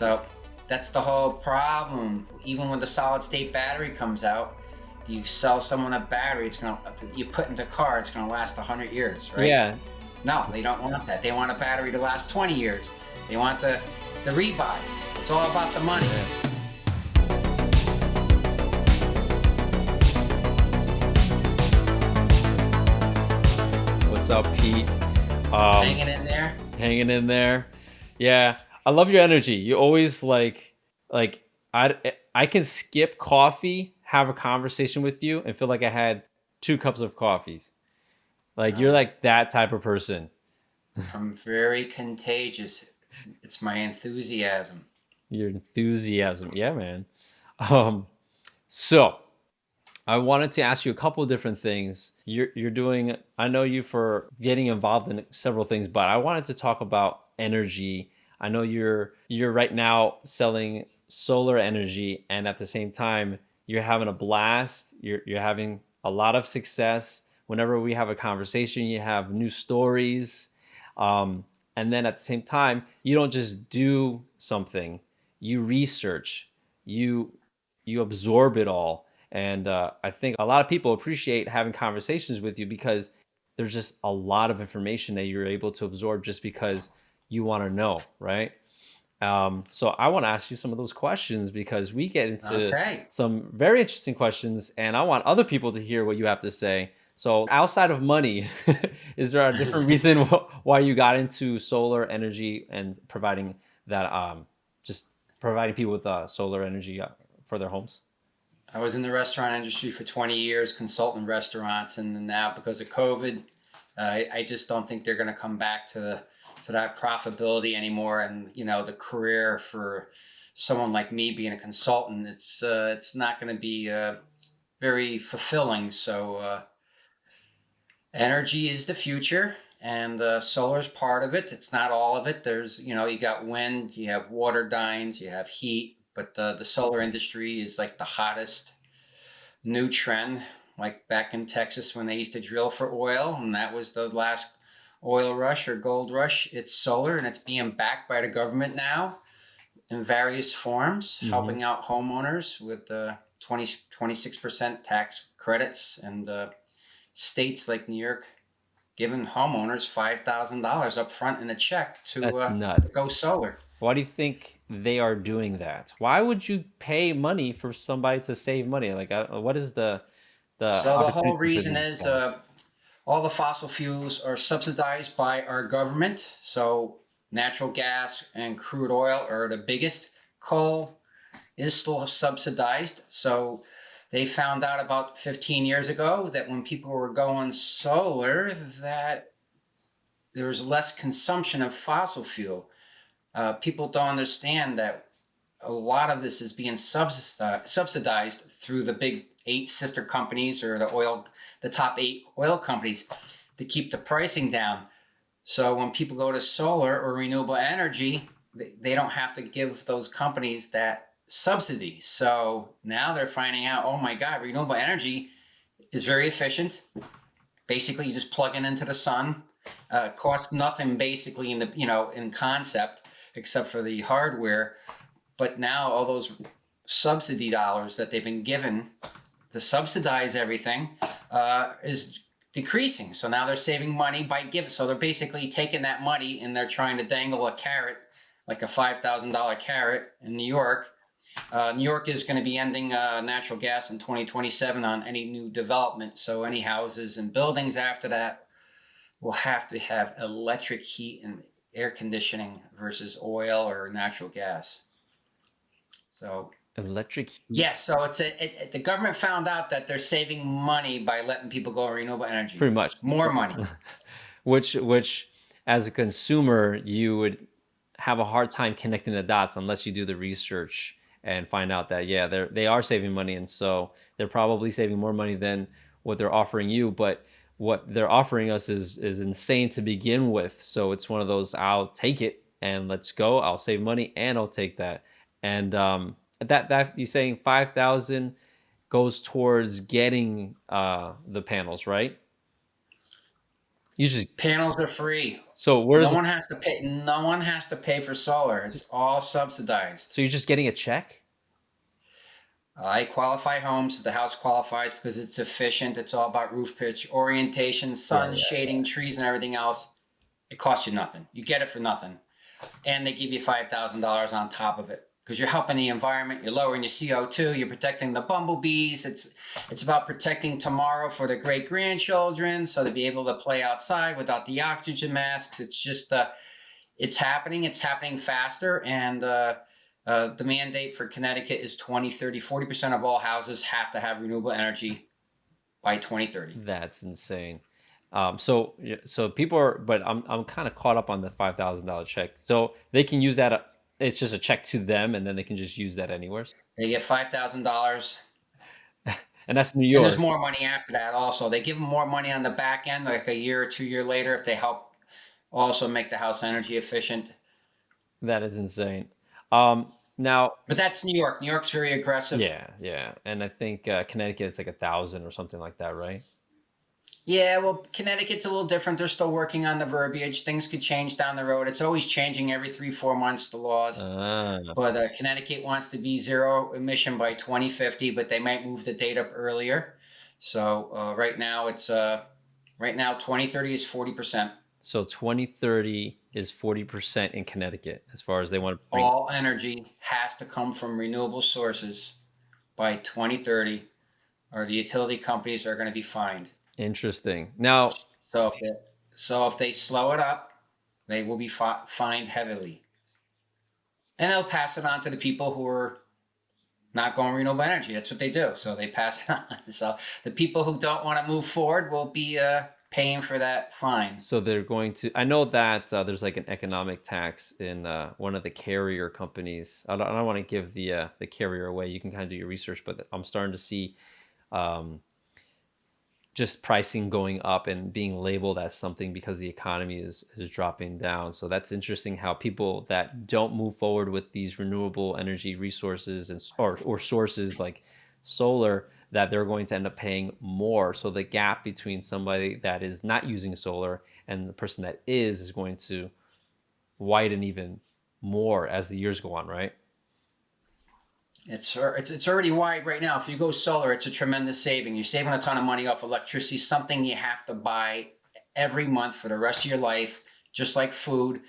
So that's the whole problem. Even when the solid state battery comes out, you sell someone a battery, you put into a car, it's gonna last 100 years, right? Yeah. No, they don't want that. They want a battery to last 20 years. They want the rebuy. It's all about the money. Yeah. What's up, Pete? Hanging in there. Hanging in there. Yeah, I love your energy. You always like I can skip coffee, have a conversation with you, and feel like I had 2 cups of coffees. Like you're Uh, like that type of person. I'm very contagious. It's my enthusiasm. Your enthusiasm, yeah, man. Um, so I wanted to ask you a couple of different things. You're doing. I know you for getting involved in several things, but I wanted to talk about energy. I know you're right now selling solar energy, and at the same time, you're having a blast. You're having a lot of success. Whenever we have a conversation, you have new stories, and then at the same time, you don't just do something. You research. You you absorb it all, and I think a lot of people appreciate having conversations with you because there's just a lot of information that you're able to absorb just because you want to know, right? So I want to ask you some of those questions because we get into Okay. some very interesting questions, and I want other people to hear what you have to say. So outside of money, is there a different reason why you got into solar energy and providing that, just providing people with solar energy for their homes? I was in the restaurant industry for 20 years, consulting restaurants, and now because of COVID, I just don't think they're going to come back to that profitability anymore. And the career for someone like me being a consultant, it's not going to be very fulfilling. So energy is the future, and solar is part of it. It's not all of it. There's you got wind, you have water dynes, you have heat, but the solar industry is like the hottest new trend, like back in Texas when they used to drill for oil, and that was the last oil rush or gold rush. It's solar, and it's being backed by the government now in various forms, Hmm. helping out homeowners with 26% tax credits, and states like New York giving homeowners $5,000 up front in a check That's to nuts. go solar. Why do you think they are doing that? Why would you pay money for somebody to save money? Like, what is the So the whole opportunity for reason these is guys? all the fossil fuels are subsidized by our government. So natural gas and crude oil are the biggest. Coal is still subsidized. So they found out about 15 years ago that when people were going solar, that there was less consumption of fossil fuel. People don't understand that a lot of this is being subsidized through the big 8 sister companies, or the top 8 oil companies, to keep the pricing down. So when people go to solar or renewable energy, they don't have to give those companies that subsidy. So now they're finding out, oh my God, renewable energy is very efficient. Basically, you just plug it into the sun. Costs nothing basically in concept, except for the hardware. But now all those subsidy dollars that they've been given to subsidize everything is decreasing. So now they're saving money by giving. So they're basically taking that money and they're trying to dangle a carrot, like a $5,000 carrot in New York. New York is going to be ending natural gas in 2027 on any new development. So any houses and buildings after that will have to have electric heat and air conditioning versus oil or natural gas. So Electric heat, yes, so the government found out that they're saving money by letting people go renewable energy, pretty much. more money. Which, as a consumer, you would have a hard time connecting the dots unless you do the research and find out that yeah, they are saving money, and so they're probably saving more money than what they're offering you. But what they're offering us is insane to begin with. So it's one of those, I'll take it and let's go. I'll save money and I'll take that. And that you're saying 5,000 goes towards getting the panels, right? You just Panels are free. so where No is it? one has to pay. No one has to pay for solar. It's all subsidized. So you're just getting a check? I qualify homes if the house qualifies because it's efficient. It's all about roof pitch, orientation, Yeah, sun, yeah. shading, trees, and everything else. It costs you nothing. You get it for nothing. And they give you $5,000 on top of it because you're helping the environment. You're lowering your CO2. You're protecting the bumblebees. It's about protecting tomorrow for the great grandchildren, so to be able to play outside without the oxygen masks. It's just it's happening. It's happening faster, and the mandate for Connecticut is 2030. 40% of all houses have to have renewable energy by 2030. That's insane. So so people are, but I'm kind of caught up on the $5,000 check. So they can use that. It's just a check to them, and then they can just use that anywhere. They get $5,000. And that's New And there's York. more money after that also. They give them more money on the back end, like a year or 2 year later, if they help also make the house energy efficient. That is insane. Now, But that's New York. New York's very aggressive. yeah, yeah, and I think Connecticut it's like 1,000 or something like that, right? Yeah, well, Connecticut's a little different. They're still working on the verbiage. Things could change down the road. It's always changing every 3, 4 months, the laws. Ah, But Connecticut wants to be zero emission by 2050, but they might move the date up earlier. So right now 2030 is 40%. so 2030 is 40% in Connecticut as far as they want to bring. All energy has to come from renewable sources by 2030, or the utility companies are going to be fined. Interesting. Now, So if they slow it up, they will be fined heavily, and they'll pass it on to the people who are not going renewable energy. That's what they do. So they pass it on. So the people who don't want to move forward will be paying for that fine. so they're going to. I know that there's like an economic tax in one of the carrier companies. I don't want to give the carrier away. You can kind of do your research, but I'm starting to see um, just pricing going up and being labeled as something because the economy is dropping down. So that's interesting how people that don't move forward with these renewable energy resources and or sources like solar that they're going to end up paying more. So the gap between somebody that is not using solar and the person that is going to widen even more as the years go on, right? It's already wide right now. If you go solar, it's a tremendous saving. You're saving a ton of money off electricity, something you have to buy every month for the rest of your life, just like food.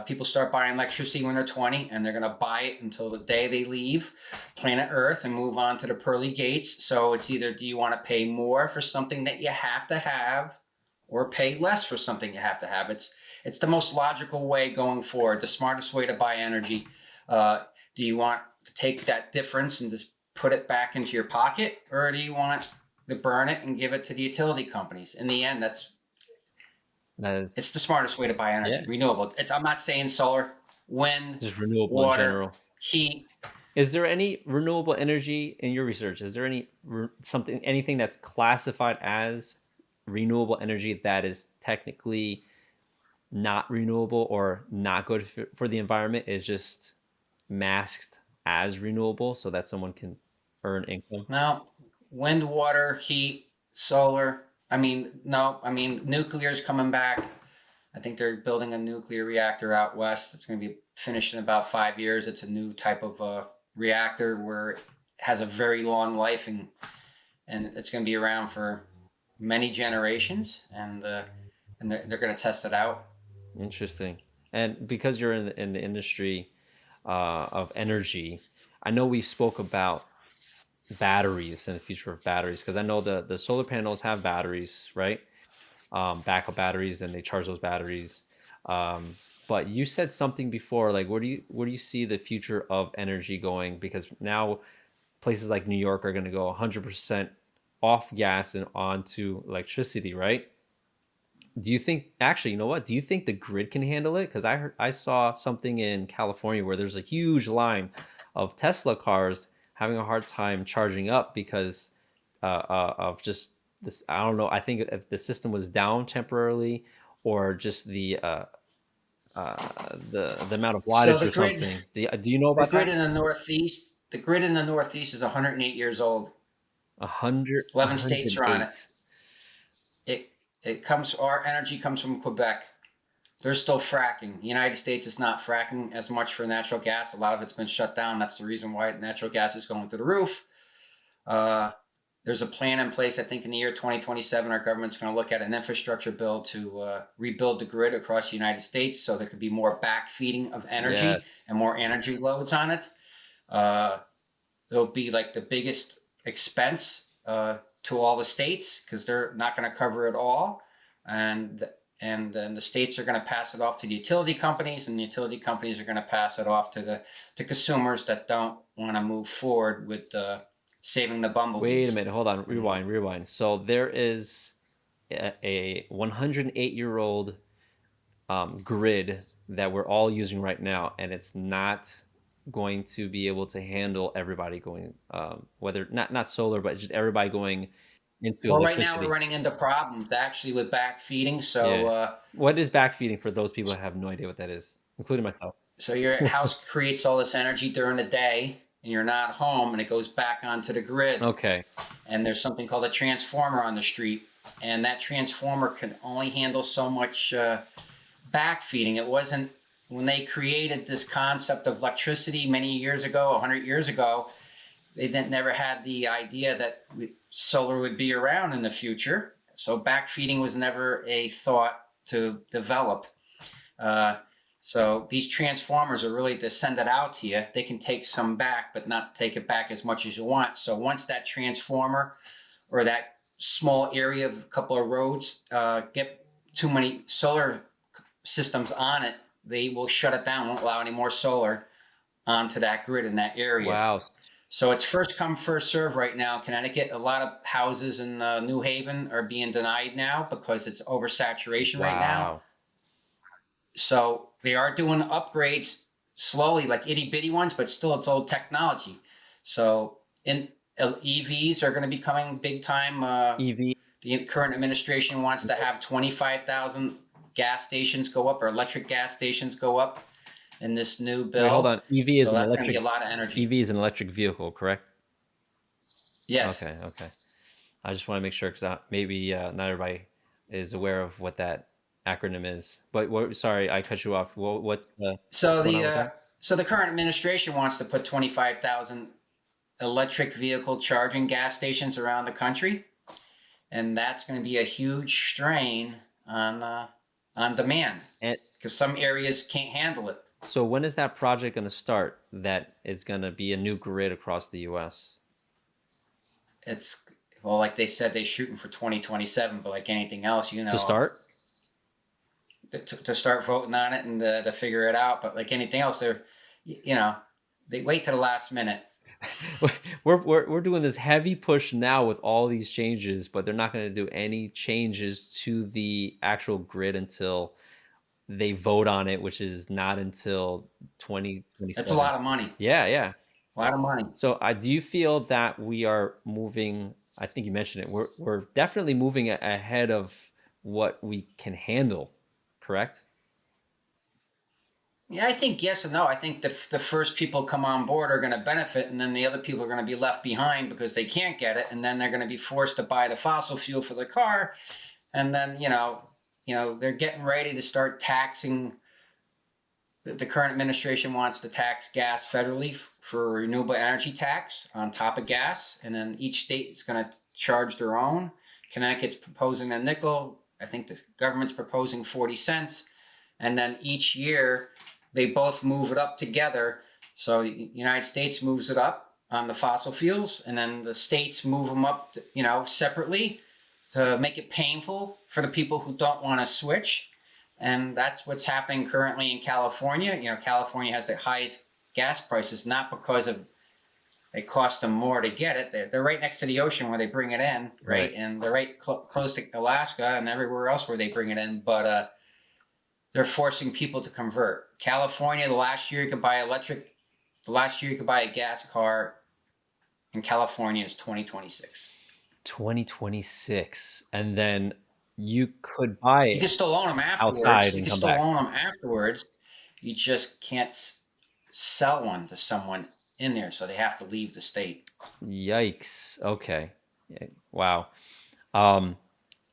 People start buying electricity when they're 20, and they're going to buy it until the day they leave planet Earth and move on to the pearly gates. So it's either, do you want to pay more for something that you have to have, or pay less for something you have to have? It's the most logical way going forward, the smartest way to buy energy. Do you want to take that difference and just put it back into your pocket, or do you want to burn it and give it to the utility companies? In the end, That is, it's the smartest way to buy yeah, energy. Renewable. I'm not saying solar, wind, just renewable in water, general. heat. Is there any renewable energy in your research? Is there anything that's classified as renewable energy that is technically not renewable or not good for the environment? Is just masked as renewable so that someone can earn income? No, wind, water, heat, solar. I mean, no, I mean, nuclear's coming back. I think they're building a nuclear reactor out west. It's going to be finished in about 5 years. It's a new type of reactor where it has a very long life, and it's going to be around for many generations. And they're going to test it out. Interesting. And because you're in the industry of energy, I know we spoke about batteries and the future of batteries because I know the solar panels have batteries, right? Backup batteries, and they charge those batteries. But you said something before, like where do you see the future of energy going? Because now places like New York are going to go 100% off gas and onto electricity, right? Do you think actually, you know what? Do you think the grid can handle it? Because I saw something in California where there's a huge line of Tesla cars having a hard time charging up because of just this. I don't know. I think if the system was down temporarily, or just the amount of So wattage or something. Do you know the about grid that? in the Northeast, the grid in the Northeast is 108 years old. A hundred, a 11 hundred states are on it. eight. It Our energy comes from Quebec. They're still fracking. The United States is not fracking as much for natural gas. A lot of it's been shut down. That's the reason why natural gas is going through the roof. There's a plan in place. I think in the year 2027, our government's going to look at an infrastructure bill to rebuild the grid across the United States so there could be more backfeeding of energy Yes. and more energy loads on it. Uh, It'll be like the biggest expense to all the states because they're not going to cover it all, and and then the states are going to pass it off to the utility companies, and the utility companies are going to pass it off to consumers that don't want to move forward with saving the Wait a bumblebees. minute. Hold on. Rewind. So there is a 108-year-old grid that we're all using right now, and it's not going to be able to handle everybody going, whether not solar, but just everybody going into Well, right now we're electricity. running into problems actually with backfeeding. Yeah. What is backfeeding for those people that have no idea what that is, including myself? So your house creates all this energy during the day, and you're not home, and it goes back onto the grid. Okay. And there's something called a transformer on the street, and that transformer can only handle so much backfeeding. It wasn't when they created this concept of electricity many years ago, 100 years ago. They never had the idea that solar would be around in the future. So backfeeding was never a thought to develop. Uh, so these transformers are really to send it out to you. They can take some back, but not take it back as much as you want. So once that transformer or that small area of a couple of roads get too many solar systems on it, they will shut it down, won't allow any more solar onto that grid in that area. Wow. So it's first come, first serve right now in Connecticut. A lot of houses in New Haven are being denied now because it's oversaturation right now. Wow. So they are doing upgrades slowly, like itty bitty ones, but still it's old technology. So EVs are going to be coming big time. EV. The current administration wants to have 25,000 gas stations go up, or electric gas stations go up in this new bill. Wait, hold on. EV is So an that's going to electric. be a lot of energy. EV is an electric vehicle, correct? Yes. Okay. I just want to make sure because maybe not everybody is aware of what that acronym is. But sorry, I cut you off. What's So going on with that? the current administration wants to put 25,000 electric vehicle charging gas stations around the country, and that's going to be a huge strain on demand And because some areas can't handle it. so when is that project going to start? That is going to be a new grid across the U.S. It's well, like they said, they're shooting for 2027, but like anything else, To start? to start voting on it and to figure it out. But like anything else, they wait to the last minute. We're doing this heavy push now with all these changes, but they're not going to do any changes to the actual grid until they vote on it, which is not until 2027. It's a lot of money. Yeah. A lot of money. So, do you feel that we are moving? I think you mentioned it. We're definitely moving ahead of what we can handle, correct? Yeah, I think yes and no. I think the first people come on board are going to benefit, and then the other people are going to be left behind because they can't get it, and then they're going to be forced to buy the fossil fuel for the car, and then they're getting ready to start taxing. The current administration wants to tax gas federally for a renewable energy tax on top of gas, and then each state is going to charge their own. Connecticut's proposing a nickel. I think the government's proposing 40 cents, and then each year they both move it up together. So the United States moves it up on the fossil fuels, and then the states move them up, separately to make it painful for the people who don't want to switch. And that's what's happening currently in California. California has the highest gas prices, not because of it costs them more to get it. They're right next to the ocean where they bring it in, right? And they're right close to Alaska and everywhere else where they bring it in. But they're forcing people to convert. California, the last year you could buy a gas car in California is 2026. 2026, and then you could buy You can it still own them afterwards. outside You and can come still back. own them afterwards. You just can't sell one to someone in there, so they have to leave the state. Yikes. Okay. Yeah, wow. Um,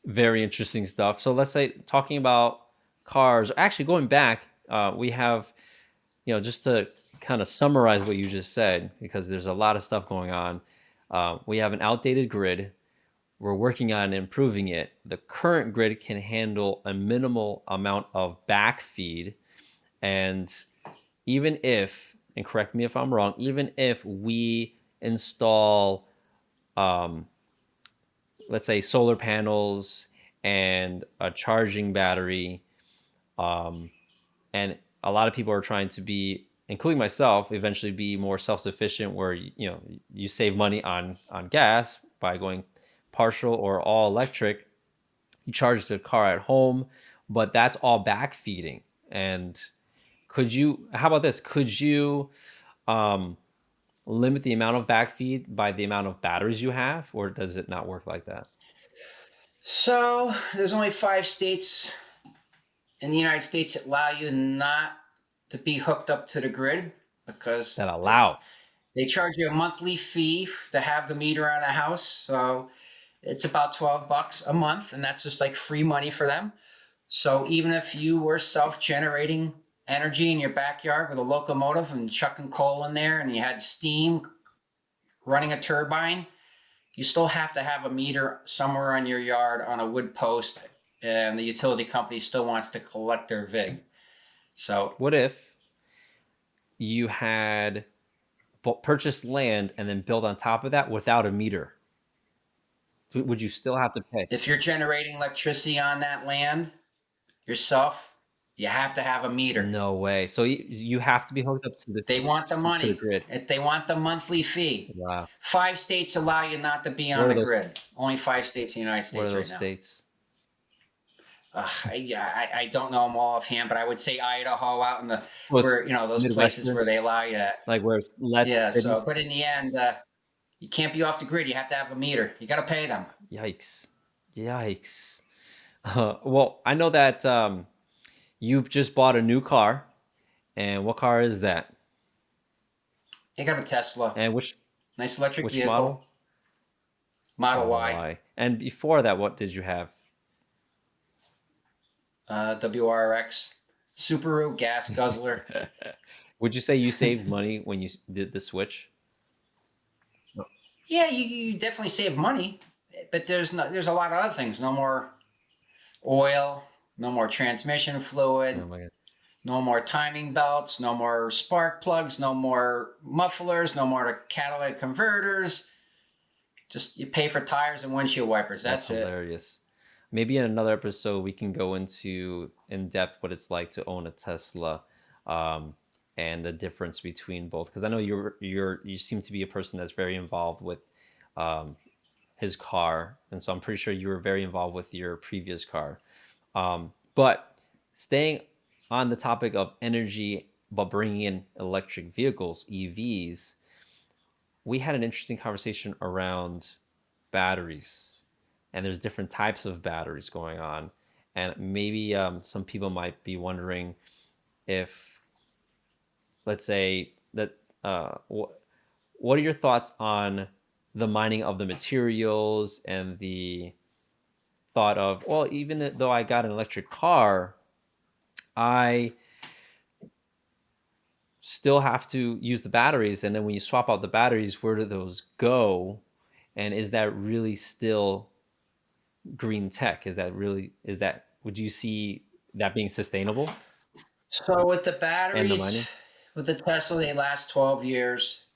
Very interesting stuff. So let's say talking about cars, actually going back, we have, just to kind of summarize what you just said, because there's a lot of stuff going on. We have an outdated grid. We're working on improving it. The current grid can handle a minimal amount of backfeed. And even if, and correct me if I'm wrong, even if we install, um, let's say, solar panels and a charging battery, um, and a lot of people are trying to be, including myself, eventually be more self-sufficient, where you save money on gas by going partial or all electric. You charge the car at home, but that's all backfeeding. And how about this, could you um, limit the amount of backfeed by the amount of batteries you have, or does it not work like that? So there's only 5 states in the United States that allow you not to be hooked up to the grid because That allow. they charge you a monthly fee to have the meter on a house. So it's about $12 a month, and that's just like free money for them. So even if you were self-generating energy in your backyard with a locomotive and chucking coal in there, and you had steam running a turbine, you still have to have a meter somewhere on your yard on a wood post, and the utility company still wants to collect their VIG. So What if you had purchased land and then build on top of that without a meter? Would you still have to pay? if you're generating electricity on that land yourself, you have to have a meter. No way. So you have to be hooked up to the They want the to the money. grid. They want the monthly fee. Wow. 5 states allow you not to be What on are the those? grid. Only 5 states in the United What are States right those now. states? I don't know them all offhand, but I would say Idaho out in the Well, it's where those places Midwestern, where they allow you that. like where it's less Yeah. So, cities. but in the end, you can't be off the grid. You have to have a meter. You got to pay them. Yikes. Yikes. Well, I know that you've just bought a new car. And what car is that? You got a Tesla, And which nice electric which model? vehicle, Model Model Y, Y. And before that, what did you have? WRX, Subaru gas guzzler. Would you say you saved money when you did the switch? Yeah, you definitely save money, but there's a lot of other things. No more oil, no more transmission Oh fluid, my god. no more timing belts, no more spark plugs, no more mufflers, no more catalytic converters. Just you pay for tires and windshield wipers. That's That's it. hilarious. Maybe in another episode we can go into in depth what it's like to own a Tesla, um, and the difference between both. Because I know you seem to be a person that's very involved with um, his car, and so I'm pretty sure you were very involved with your previous car. But staying on the topic of energy, but bringing in electric vehicles, EVs, we had an interesting conversation around batteries, and there's different types of batteries going on. And maybe some people might be wondering if, let's say, that what are your thoughts on the mining of the materials and the thought of, well, even though I got an electric car, I still have to use the batteries. And then when you swap out the batteries, where do those go? And is that really still green tech? Would you see that being sustainable So with the and the batteries, mining? with the Tesla, they last 12 years,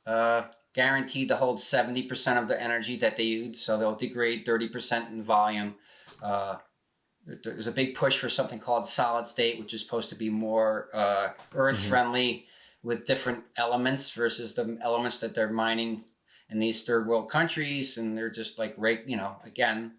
guaranteed to hold 70% of the energy that they use. So they'll degrade 30% in volume. Uh, there's a big push for something called solid state, which is supposed to be more earth Hmm. friendly with different elements versus the elements that they're mining in these third world countries. And they're just like, again,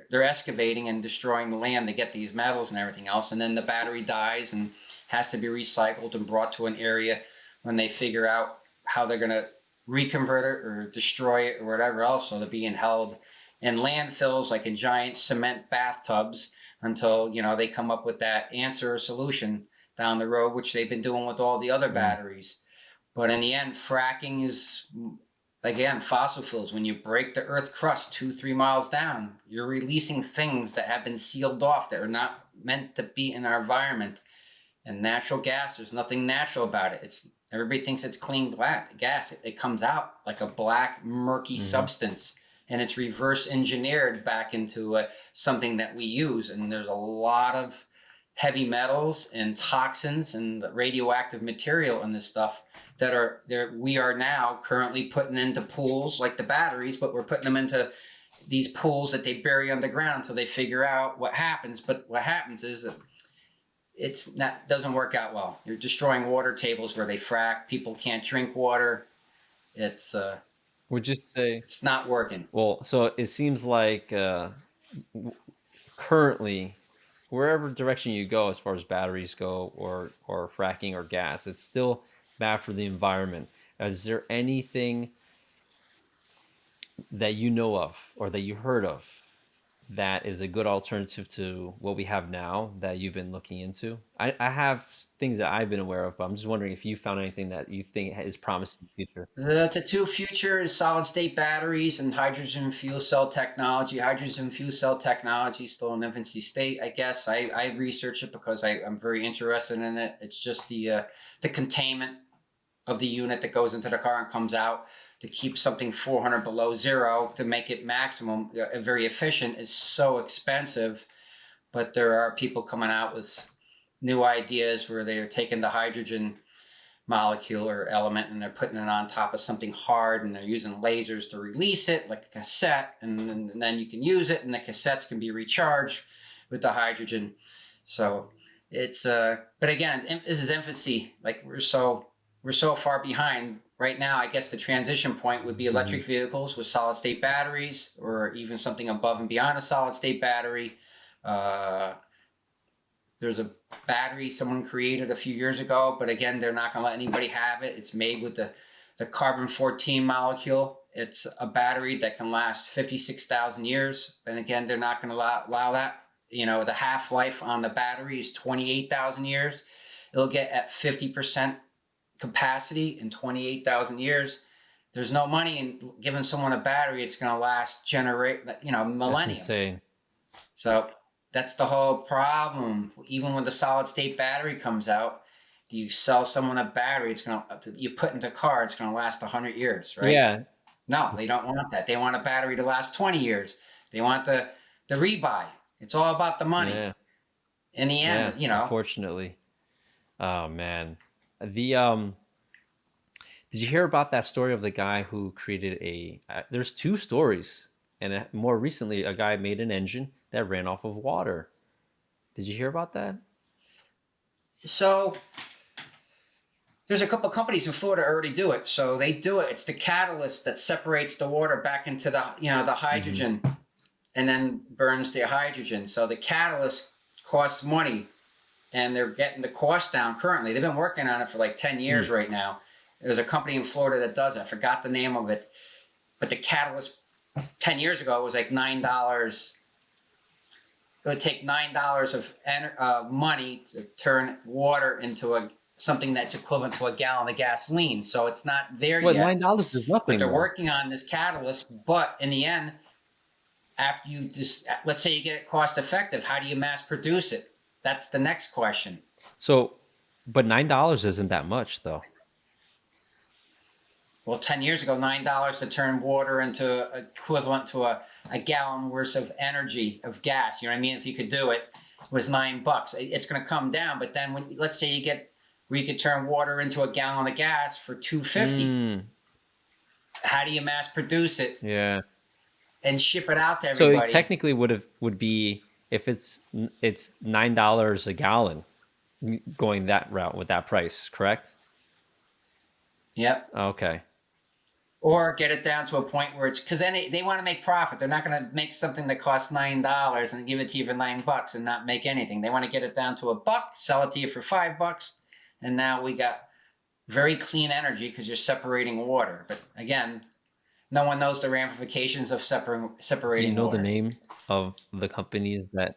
they're excavating and destroying the land to get these metals and everything else. And then the battery dies and has to be recycled and brought to an area when they figure out how they're going to reconvert it or destroy it or whatever else. So they're being held in landfills like in giant cement bathtubs until they come up with that answer or solution down the road, which they've been doing with all the other Mm. batteries. But in the end, fracking is again, fossil fuels, when you break the earth crust 2, 3 miles down, you're releasing things that have been sealed off that are not meant to be in our environment. And natural gas, there's nothing natural about it. It's everybody thinks it's clean gas. It comes out like a black, murky Hmm. substance, and it's reverse engineered back into something that we use. And there's a lot of heavy metals and toxins and radioactive material in this stuff that are there. We are now currently putting into pools like the batteries, but we're putting them into these pools that they bury underground so they figure out what happens. But what happens is that it's not doesn't work out well. You're destroying water tables where they frack. People can't drink water. It's Would you say? it's not working. Well, so it seems like currently, wherever direction you go, as far as batteries go, or fracking or gas, it's still bad for the environment. Is there anything that you know of or that you heard of that is a good alternative to what we have now that you've been looking into? I have things that I've been aware of, but I'm just wondering if you found anything that you think is promising in the future. The two future is solid state batteries and hydrogen fuel cell technology. Hydrogen fuel cell technology is still in infancy state, I guess. I research it because I'm very interested in it. It's just the containment of the unit that goes into the car and comes out to keep something 400 below zero to make it maximum very efficient is so expensive. But there are people coming out with new ideas where they are taking the hydrogen molecule or element and they're putting it on top of something hard and they're using lasers to release it like a cassette, and then you can use it and the cassettes can be recharged with the hydrogen. So it's but again, this is infancy. Like we're so far behind right now. I guess the transition point would be Hmm. electric vehicles with solid state batteries, or even something above and beyond a solid state battery. uh, there's a battery someone created a few years ago, but again, they're not going to let anybody have it. It's made with the carbon 14 molecule. It's a battery that can last 56,000 years. And again, they're not going to allow that. You know, the half life on the battery is 28,000 years. It'll get at 50% capacity in 28,000 years. There's no money in giving someone a battery. It's going to last That's millennium. insane. So that's the whole problem. Even when the solid state battery comes out, do you sell someone a battery? It's gonna you put into a car. It's gonna last 100 years, right? Yeah. No, they don't want that. They want a battery to last 20 years. They want the rebuy. It's all about the money. Yeah. In the Yeah. end, you know. Unfortunately. Oh man. The Did you hear about that story of the guy who created there's two stories, and more recently, a guy made an engine that ran off of water. Did you hear about that? So there's a couple companies in Florida already do it. So they do it. It's the catalyst that separates the water back into the Hmm. hydrogen and then burns the hydrogen. So the catalyst costs money, and they're getting the cost down currently. They've been working on it for like 10 years Mm. right now. There's a company in Florida that does it. I forgot the name of it, but the catalyst 10 years ago was like $9. It would take $9 of money to turn water into something that's equivalent to a gallon of gasoline. So it's not there What, yet, $9 is but nothing they're though. working on this catalyst. But in the end, after you just let's say you get it cost effective, how do you mass produce it? That's the next question. So, but $9 isn't that much though. Well, 10 years ago, $9 to turn water into equivalent to a gallon worth of energy of gas. You know what I mean? If you could do it, was $9. It's going to come down. But then when let's say you get where you could turn water into a gallon of gas for 250, Mm. how do you mass produce it Yeah. and ship it out to So it everybody? technically would be, if it's $9 a gallon, going that route with that price, correct? Yep. Okay. Or get it down to a point where it's because then they want to make profit. They're not going to make something that costs $9 and give it to you for $9 and not make anything. They want to get it down to $1, sell it to you for $5, and now we got very clean energy because you're separating water. But again, no one knows the ramifications of Do you separating know the water. name of the companies that?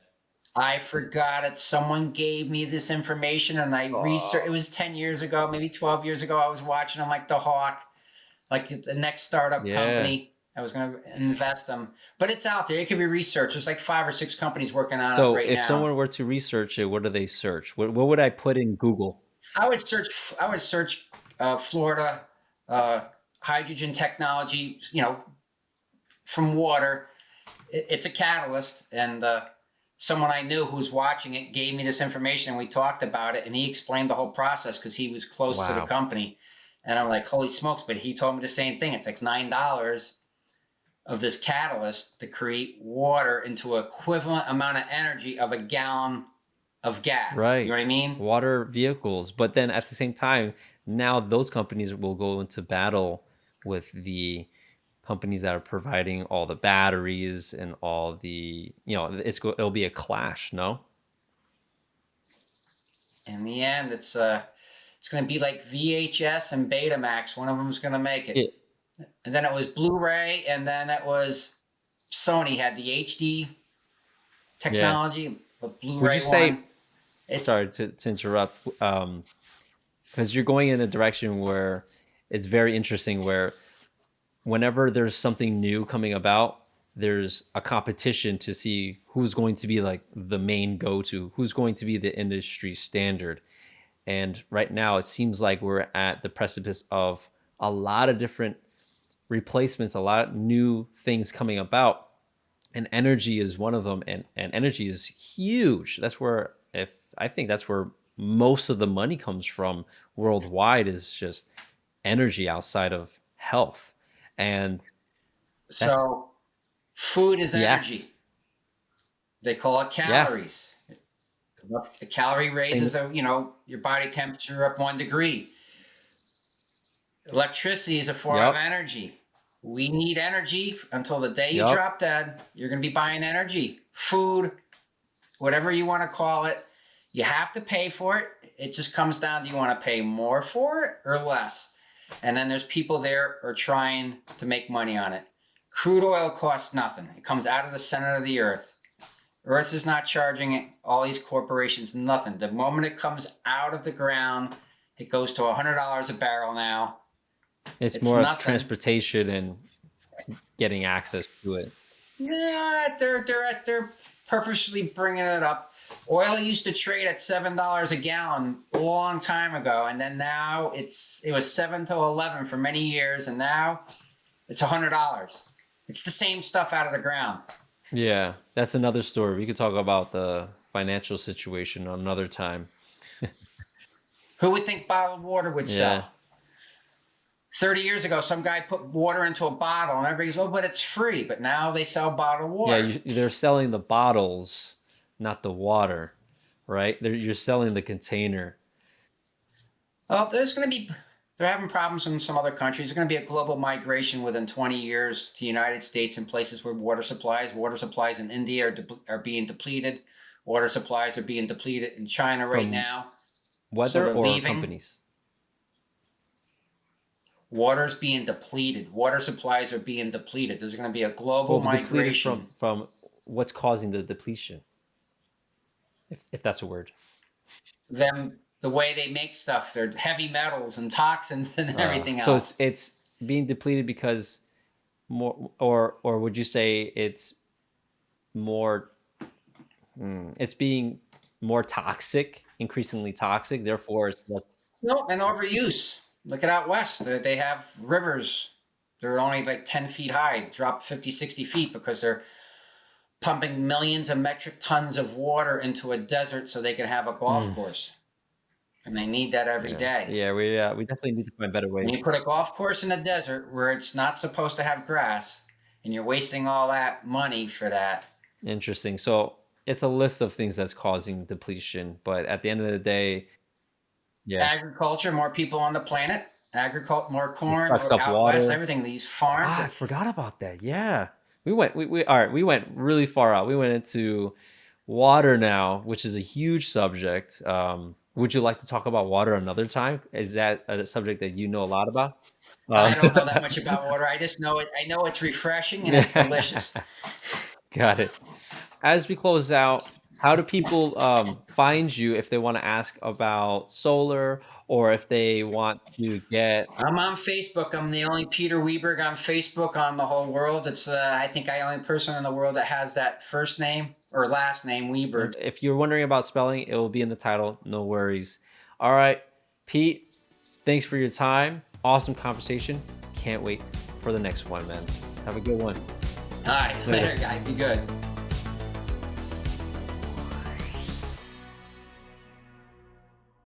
I forgot it. Someone gave me this information and I researched. It Oh. was 10 years ago, maybe 12 years ago. I was watching them like the Hawk. like the next startup Yeah. company. I was going to invest them, but it's out there. It can be researched. There's like 5 or 6 companies working on it So right if now. someone were to research it, what do they search? What would I put in Google? I would search. I would search Florida uh, hydrogen technology. From water. It's a catalyst, and someone I knew who was watching it gave me this information, and we talked about it, and he explained the whole process because he was close to the Wow. company, and I'm like, holy smokes! But he told me the same thing. It's like $9 of this catalyst to create water into equivalent amount of energy of a gallon of gas. You know Right. what I mean? Water vehicles. But then at the same time, now those companies will go into battle with the companies that are providing all the batteries and all the, it'll be a clash, no? In the end, it's going to be like VHS and Betamax. One of them is going to make it. It, And then it was Blu-ray, and then it was Sony had the HD yeah. technology, the Would you Blu-ray say, one. It's sorry to interrupt, because you're going in a direction where it's very interesting, where whenever there's something new coming about, there's a competition to see who's going to be like the main go-to, who's going to be the industry standard. And right now, it seems like we're at the precipice of a lot of different replacements, a lot of new things coming about. And energy is one of them. And energy is huge. That's where, if I think that's where most of the money comes from worldwide, is just energy outside of health. And that's, so food is yes, energy. They call it yes. calories. The calorie Same. raises your body temperature up 1 degree. Electricity is a form of Yep. energy. We need energy until the day you Yep. drop dead. You're going to be buying energy, food, whatever you want to call it. You have to pay for it. It just comes down, do you want to pay more for it or less? And then there's people there who are trying to make money on it. Crude oil costs nothing. It comes out of the center of the earth. Earth is not charging all these corporations nothing. The moment it comes out of the ground, it goes to $100 a barrel now. It's It's more of nothing. transportation and getting access to it. Yeah, they're purposely bringing it up. Oil used to trade at $7 a gallon a long time ago, and then now it was 7 to 11 for many years, and now it's $100. It's the same stuff out of the ground. Yeah, that's another story. We could talk about the financial situation another time. Who would think bottled water would Yeah. sell? 30 years ago, some guy put water into a bottle, and everybody's, oh, but it's free. But now they sell bottled Yeah, water. they're selling the bottles, not the water, right? You're selling the container. Well, they're having problems in some other countries. There's going to be a global migration within 20 years to the United States in places where water supplies in India are being depleted. Water supplies are being depleted in China right From now. So weather they're or leaving. companies? Water's being depleted. Water supplies are being depleted. There's going to be a global Well, depleted from migration. what's causing the depletion, if that's a word. The way they make stuff, they're heavy metals and toxins and everything So it's else. it's being depleted because more, or would you say it's more, it's being more toxic, increasingly toxic, therefore it's less. No, and overuse. Look at out west. They have rivers. They're only like 10 feet high, drop 50, 60 feet because they're pumping millions of metric tons of water into a desert so they can have a golf Mm, course. And they need that every yeah, day. yeah, we definitely need to find better When ways. you put a golf course in a desert where it's not supposed to have grass and you're wasting all that money for that. Interesting. So it's a list of things that's causing depletion, but at the end of the day, yeah, Agriculture, more people on the planet, agriculture, more it corn, sucks or up out west, water. everything, these farms. Ah, I forgot about that. Yeah. We all right, we went really far out. We went into water now, which is a huge subject. Would you like to talk about water another time? Is that a subject that you know a lot about? I don't know that much about water. I just know it. I know it's refreshing and it's delicious. Got it. As we close out, how do people find you if they want to ask about solar or if they want to get. I'm on Facebook. I'm the only Peter Weberg on Facebook on the whole world. It's I think I only person in the world that has that first name or last name Weberg. If you're wondering about spelling, it will be in the title. No worries. All right, Pete, thanks for your time. Awesome conversation. Can't wait for the next one, man. Have a good one. All right, later, guys. Be good.